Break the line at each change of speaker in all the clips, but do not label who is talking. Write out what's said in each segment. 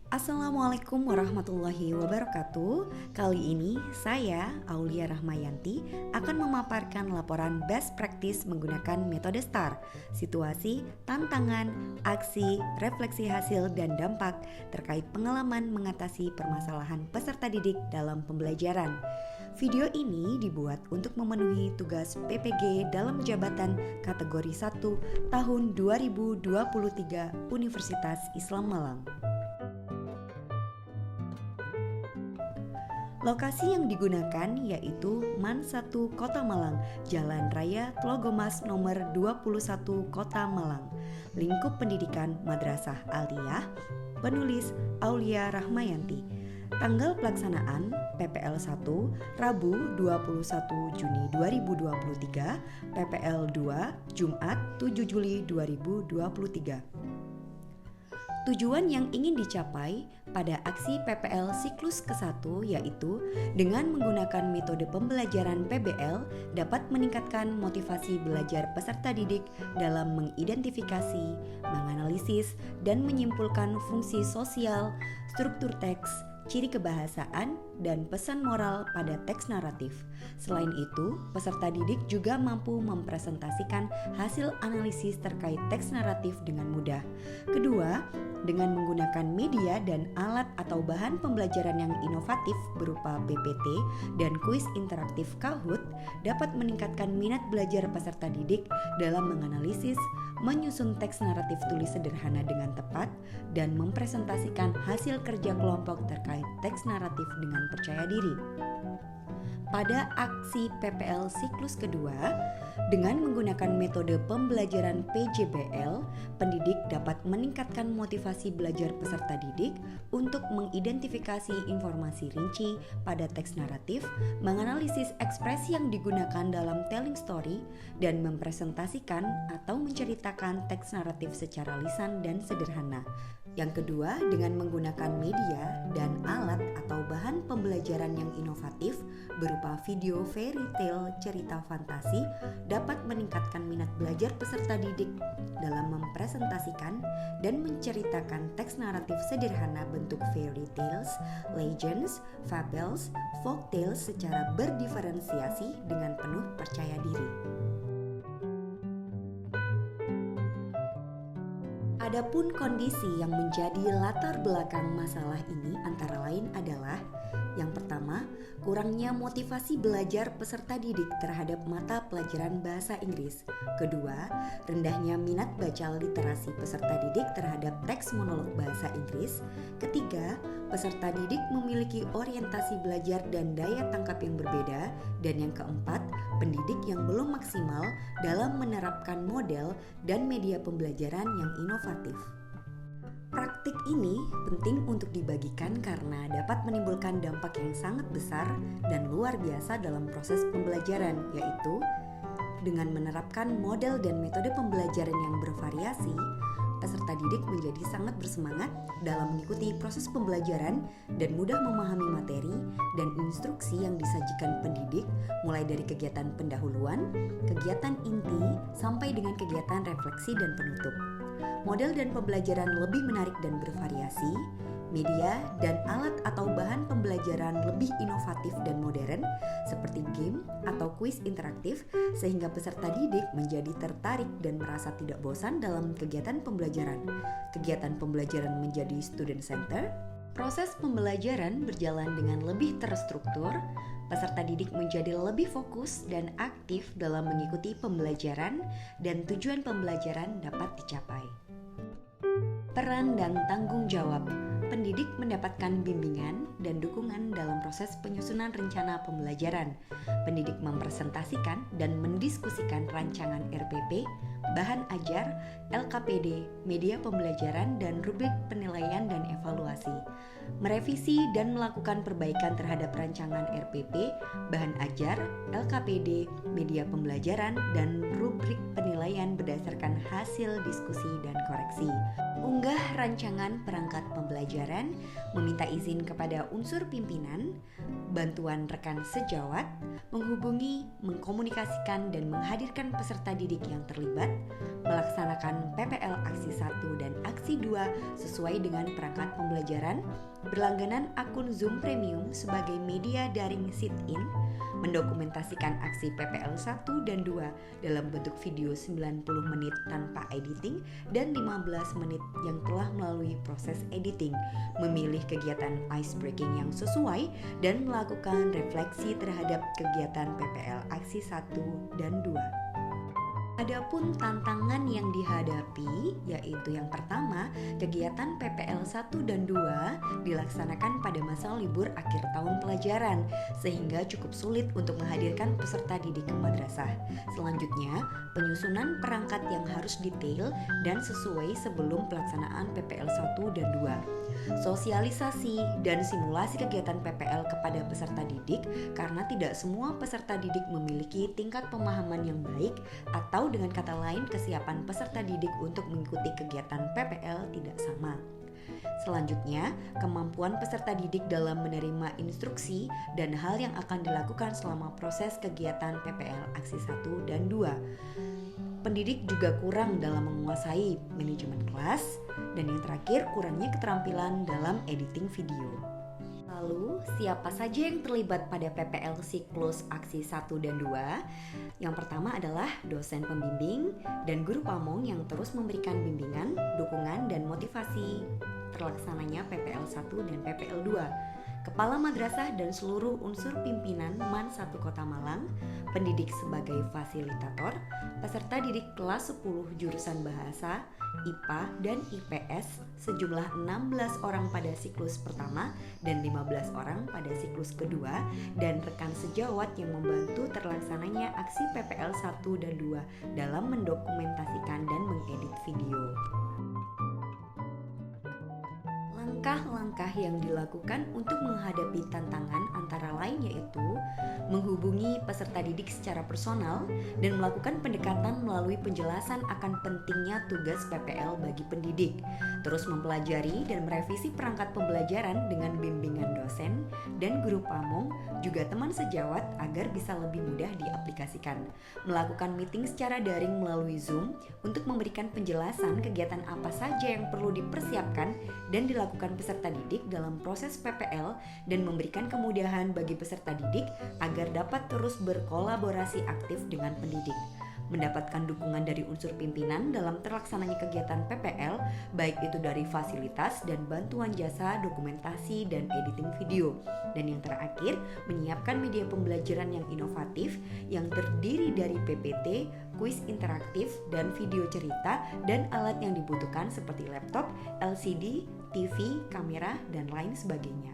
Assalamualaikum warahmatullahi wabarakatuh. Kali ini saya, Aulia Rahmayanti, akan memaparkan laporan best practice menggunakan metode STAR, situasi, tantangan, aksi, refleksi hasil, dan dampak terkait pengalaman mengatasi permasalahan peserta didik dalam pembelajaran. Video ini dibuat untuk memenuhi tugas PPG dalam jabatan kategori 1 tahun 2023 Universitas Islam Malang. Lokasi yang digunakan yaitu MAN 1 Kota Malang, Jalan Raya Tlogomas nomor 21 Kota Malang. Lingkup pendidikan Madrasah Aliyah. Penulis Aulia Rahmayanti. Tanggal pelaksanaan PPL 1 Rabu 21 Juni 2023, PPL 2 Jumat 7 Juli 2023. Tujuan yang ingin dicapai pada aksi PPL siklus ke-1 yaitu dengan menggunakan metode pembelajaran PBL dapat meningkatkan motivasi belajar peserta didik dalam mengidentifikasi, menganalisis, dan menyimpulkan fungsi sosial, struktur teks, ciri kebahasaan, dan pesan moral pada teks naratif. Selain itu, peserta didik juga mampu mempresentasikan hasil analisis terkait teks naratif dengan mudah. Kedua, dengan menggunakan media dan alat atau bahan pembelajaran yang inovatif berupa PPT dan kuis interaktif Kahoot dapat meningkatkan minat belajar peserta didik dalam menganalisis, menyusun teks naratif tulis sederhana dengan tepat, dan mempresentasikan hasil kerja kelompok terkait teks naratif dengan percaya diri. Pada aksi PPL siklus kedua, dengan menggunakan metode pembelajaran PJBL, pendidik dapat meningkatkan motivasi belajar peserta didik untuk mengidentifikasi informasi rinci pada teks naratif, menganalisis ekspresi yang digunakan dalam telling story, dan mempresentasikan atau menceritakan teks naratif secara lisan dan sederhana. Yang kedua, dengan menggunakan media dan alat atau bahan pembelajaran yang inovatif berupa video fairy tale cerita fantasi dapat meningkatkan minat belajar peserta didik dalam mempresentasikan dan menceritakan teks naratif sederhana bentuk fairy tales, legends, fables, folk tales secara berdiferensiasi dengan penuh percaya diri. Adapun kondisi yang menjadi latar belakang masalah ini antara lain adalah: yang pertama, kurangnya motivasi belajar peserta didik terhadap mata pelajaran bahasa Inggris. Kedua, rendahnya minat baca literasi peserta didik terhadap teks monolog bahasa Inggris. Ketiga, peserta didik memiliki orientasi belajar dan daya tangkap yang berbeda. Dan yang keempat, pendidik yang belum maksimal dalam menerapkan model dan media pembelajaran yang inovatif. Praktik ini penting untuk dibagikan karena dapat menimbulkan dampak yang sangat besar dan luar biasa dalam proses pembelajaran, yaitu dengan menerapkan model dan metode pembelajaran yang bervariasi, peserta didik menjadi sangat bersemangat dalam mengikuti proses pembelajaran dan mudah memahami materi dan instruksi yang disajikan pendidik, mulai dari kegiatan pendahuluan, kegiatan inti, sampai dengan kegiatan refleksi dan penutup. Model dan pembelajaran lebih menarik dan bervariasi, media dan alat atau bahan pembelajaran lebih inovatif dan modern seperti game atau kuis interaktif sehingga peserta didik menjadi tertarik dan merasa tidak bosan dalam kegiatan pembelajaran. Kegiatan pembelajaran menjadi student center. Proses pembelajaran berjalan dengan lebih terstruktur, peserta didik menjadi lebih fokus dan aktif dalam mengikuti pembelajaran, dan tujuan pembelajaran dapat dicapai. Peran dan tanggung jawab. Pendidik mendapatkan bimbingan dan dukungan dalam proses penyusunan rencana pembelajaran. Pendidik mempresentasikan dan mendiskusikan rancangan RPP, bahan ajar, LKPD, media pembelajaran, dan rubrik penilaian dan evaluasi. Merevisi dan melakukan perbaikan terhadap rancangan RPP, bahan ajar, LKPD, media pembelajaran, dan rubrik penilaian berdasarkan hasil diskusi dan koreksi. Unggah rancangan perangkat pembelajaran, meminta izin kepada unsur pimpinan, bantuan rekan sejawat, menghubungi, mengkomunikasikan dan menghadirkan peserta didik yang terlibat, melaksanakan PPL Aksi 1 dan Aksi 2 sesuai dengan perangkat pembelajaran, berlangganan akun Zoom Premium sebagai media daring sit-in, mendokumentasikan aksi PPL 1 dan 2 dalam bentuk video 90 menit tanpa editing dan 15 menit yang telah melalui proses editing, memilih kegiatan ice breaking yang sesuai dan melakukan refleksi terhadap kegiatan PPL aksi 1 dan 2. Adapun tantangan yang dihadapi yaitu yang pertama, kegiatan PPL 1 dan 2 dilaksanakan pada masa libur akhir tahun pelajaran sehingga cukup sulit untuk menghadirkan peserta didik ke madrasah. Selanjutnya, penyusunan perangkat yang harus detail dan sesuai sebelum pelaksanaan PPL 1 dan 2. Sosialisasi dan simulasi kegiatan PPL kepada peserta didik karena tidak semua peserta didik memiliki tingkat pemahaman yang baik atau dengan kata lain kesiapan peserta didik untuk mengikuti kegiatan PPL tidak sama. Selanjutnya, kemampuan peserta didik dalam menerima instruksi dan hal yang akan dilakukan selama proses kegiatan PPL aksi 1 dan 2. Pendidik juga kurang dalam menguasai manajemen kelas, dan yang terakhir kurangnya keterampilan dalam editing video. Lalu, siapa saja yang terlibat pada PPL siklus aksi 1 dan 2? Yang pertama adalah dosen pembimbing dan guru pamong yang terus memberikan bimbingan, dukungan, dan motivasi terlaksananya PPL 1 dan PPL 2. Kepala madrasah dan seluruh unsur pimpinan MAN 1 Kota Malang, pendidik sebagai fasilitator, peserta didik kelas 10 jurusan bahasa, IPA, dan IPS sejumlah 16 orang pada siklus pertama dan 15 orang pada siklus kedua, dan rekan sejawat yang membantu terlaksananya aksi PPL 1 dan 2 dalam mendokumentasikan dan mengedit video. Langkah-langkah yang dilakukan untuk menghadapi tantangan antara lain yaitu menghubungi peserta didik secara personal dan melakukan pendekatan melalui penjelasan akan pentingnya tugas PPL bagi pendidik, terus mempelajari dan merevisi perangkat pembelajaran dengan bimbingan dosen dan guru pamong juga teman sejawat agar bisa lebih mudah diaplikasikan, melakukan meeting secara daring melalui Zoom untuk memberikan penjelasan kegiatan apa saja yang perlu dipersiapkan dan dilakukan peserta didik dalam proses PPL dan memberikan kemudahan bagi peserta didik agar dapat terus berkolaborasi aktif dengan pendidik. Mendapatkan dukungan dari unsur pimpinan dalam terlaksananya kegiatan PPL, baik itu dari fasilitas dan bantuan jasa, dokumentasi, dan editing video. Dan yang terakhir, menyiapkan media pembelajaran yang inovatif yang terdiri dari PPT, kuis interaktif, dan video cerita, dan alat yang dibutuhkan seperti laptop, LCD, TV, kamera, dan lain sebagainya.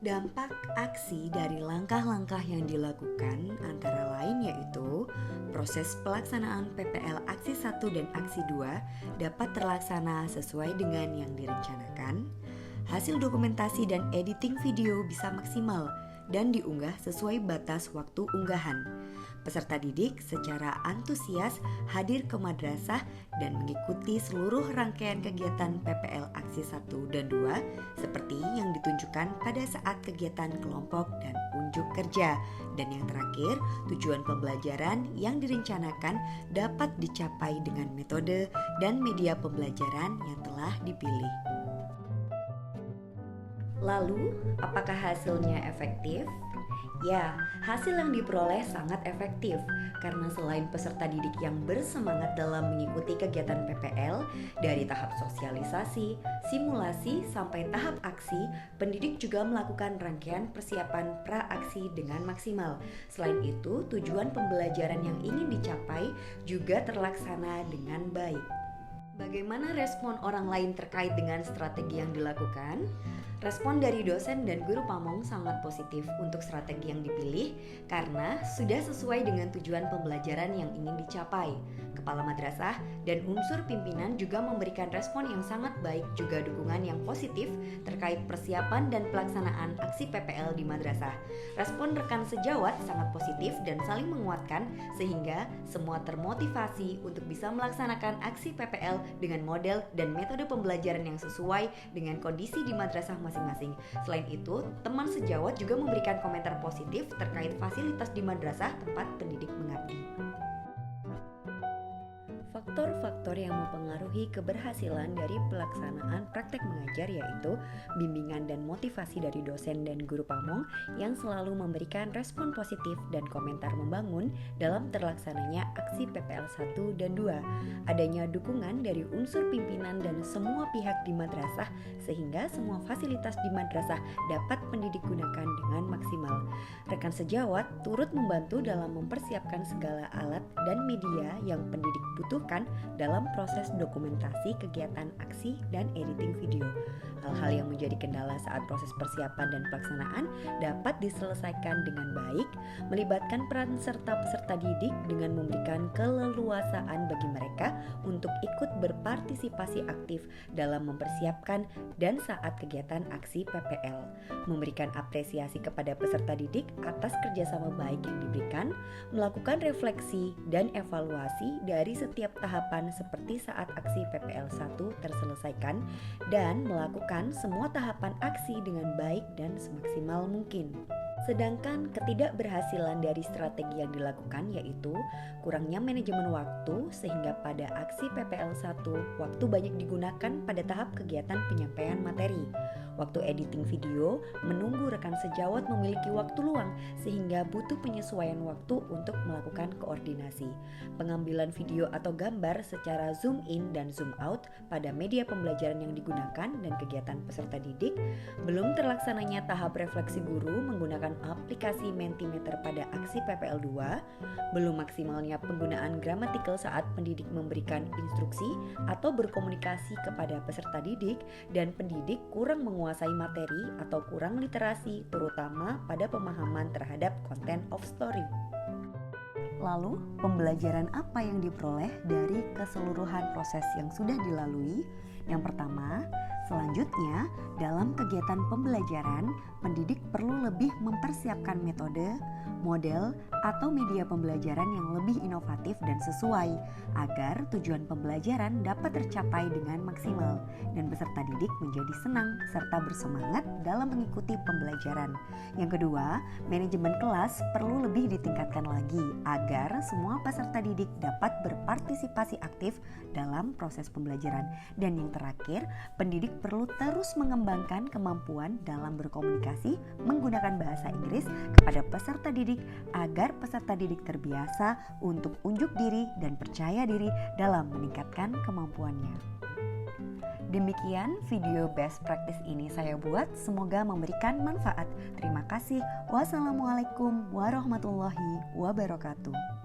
Dampak aksi dari langkah-langkah yang dilakukan antara lain yaitu proses pelaksanaan PPL aksi 1 dan aksi 2 dapat terlaksana sesuai dengan yang direncanakan, hasil dokumentasi dan editing video bisa maksimal dan diunggah sesuai batas waktu unggahan. Peserta didik secara antusias hadir ke madrasah dan mengikuti seluruh rangkaian kegiatan PPL aksi 1 dan 2 seperti yang ditunjukkan pada saat kegiatan kelompok dan unjuk kerja. Dan yang terakhir, tujuan pembelajaran yang direncanakan dapat dicapai dengan metode dan media pembelajaran yang telah dipilih. Lalu, apakah hasilnya efektif? Ya, hasil yang diperoleh sangat efektif karena selain peserta didik yang bersemangat dalam mengikuti kegiatan PPL dari tahap sosialisasi, simulasi, sampai tahap aksi, pendidik juga melakukan rangkaian persiapan pra-aksi dengan maksimal. Selain itu, tujuan pembelajaran yang ingin dicapai juga terlaksana dengan baik. Bagaimana respon orang lain terkait dengan strategi yang dilakukan? Respon dari dosen dan guru pamong sangat positif untuk strategi yang dipilih karena sudah sesuai dengan tujuan pembelajaran yang ingin dicapai. Kepala madrasah dan unsur pimpinan juga memberikan respon yang sangat baik juga dukungan yang positif terkait persiapan dan pelaksanaan aksi PPL di madrasah. Respon rekan sejawat sangat positif dan saling menguatkan sehingga semua termotivasi untuk bisa melaksanakan aksi PPL dengan model dan metode pembelajaran yang sesuai dengan kondisi di madrasah masing-masing. Selain itu, teman sejawat juga memberikan komentar positif terkait fasilitas di madrasah tempat pendidik mengabdi. Faktor-faktor yang mempengaruhi keberhasilan dari pelaksanaan praktek mengajar yaitu bimbingan dan motivasi dari dosen dan guru pamong yang selalu memberikan respon positif dan komentar membangun dalam terlaksananya aksi PPL 1 dan 2. Adanya dukungan dari unsur pimpinan dan semua pihak di madrasah sehingga semua fasilitas di madrasah dapat pendidik gunakan dengan maksimal. Rekan sejawat turut membantu dalam mempersiapkan segala alat dan media yang pendidik butuhkan dalam proses dokumentasi kegiatan aksi dan editing video. Hal-hal yang menjadi kendala saat proses persiapan dan pelaksanaan dapat diselesaikan dengan baik, melibatkan peran serta peserta didik dengan memberikan keleluasaan bagi mereka untuk ikut berpartisipasi aktif dalam mempersiapkan dan saat kegiatan aksi PPL, memberikan apresiasi kepada peserta didik atas kerjasama baik yang diberikan, melakukan refleksi dan evaluasi dari setiap tahapan seperti saat aksi PPL 1 terselesaikan dan melakukan semua tahapan aksi dengan baik dan semaksimal mungkin. Sedangkan ketidakberhasilan dari strategi yang dilakukan yaitu kurangnya manajemen waktu sehingga pada aksi PPL 1 waktu banyak digunakan pada tahap kegiatan penyampaian materi. Waktu editing video, menunggu rekan sejawat memiliki waktu luang sehingga butuh penyesuaian waktu untuk melakukan koordinasi. Pengambilan video atau gambar secara zoom in dan zoom out pada media pembelajaran yang digunakan dan kegiatan peserta didik. Belum terlaksananya tahap refleksi guru menggunakan aplikasi Mentimeter pada aksi PPL 2. Belum maksimalnya penggunaan gramatikal saat pendidik memberikan instruksi atau berkomunikasi kepada peserta didik dan pendidik kurang menguasai materi atau kurang literasi terutama pada pemahaman terhadap content of story. Lalu, pembelajaran apa yang diperoleh dari keseluruhan proses yang sudah dilalui? Yang pertama, selanjutnya dalam kegiatan pembelajaran, pendidik perlu lebih mempersiapkan metode, model, atau media pembelajaran yang lebih inovatif dan sesuai agar tujuan pembelajaran dapat tercapai dengan maksimal dan peserta didik menjadi senang serta bersemangat dalam mengikuti pembelajaran. Yang kedua, manajemen kelas perlu lebih ditingkatkan lagi agar semua peserta didik dapat berpartisipasi aktif dalam proses pembelajaran. Dan yang terakhir, pendidik perlu terus mengembangkan kemampuan dalam berkomunikasi menggunakan bahasa Inggris kepada peserta didik agar peserta didik terbiasa untuk unjuk diri dan percaya diri dalam meningkatkan kemampuannya. Demikian video best practice ini saya buat, semoga memberikan manfaat. Terima kasih. Wassalamualaikum warahmatullahi wabarakatuh.